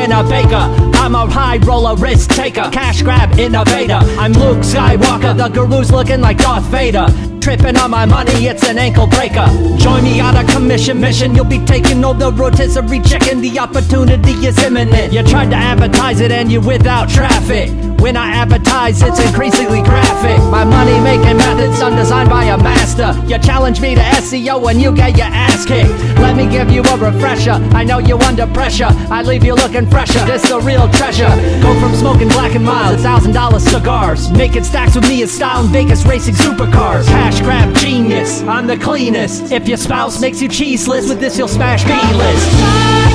than a baker. I'm a high roller, risk taker, cash grab innovator. I'm Luke Skywalker, the guru's looking like Darth Vader. Tripping on my money, it's an ankle breaker. Join me on a commission mission, you'll be taking all the rotisserie chicken. The opportunity is imminent. You tried to advertise it and you're without traffic. When I advertise, it's increasingly graphic. My money-making method's undesigned by a master. You challenge me to SEO and you get your ass kicked. Let me give you a refresher. I know you under pressure. I leave you looking fresher. This the real treasure. Go from smoking Black and Mild to $1,000 cigars. Making stacks with me is style in Vegas racing supercars. Cash grab genius, I'm the cleanest. If your spouse makes you cheeseless, with this you'll smash B-list.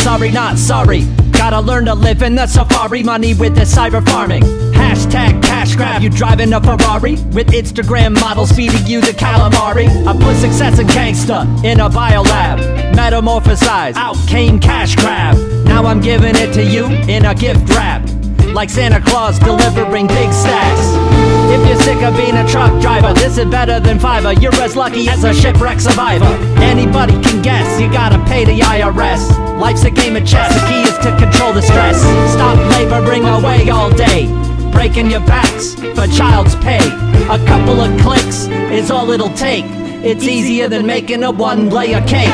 Sorry, not sorry. Gotta learn to live in the safari. Money with the cyber farming. Hashtag cash grab. You driving a Ferrari with Instagram models feeding you the calamari. I put success in gangsta in a biolab. Metamorphosized, out came cash grab. Now I'm giving it to you in a gift wrap. Like Santa Claus delivering big stacks. If you're sick of being a truck driver, this is better than Fiverr. You're as lucky as a shipwreck survivor. Anybody can guess, you gotta pay the IRS. Life's a game of chess, the key is to control the stress. Stop laboring away all day, breaking your backs for child's pay. A couple of clicks is all it'll take. It's easier than making a one-layer cake.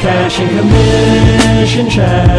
Cashing commission check.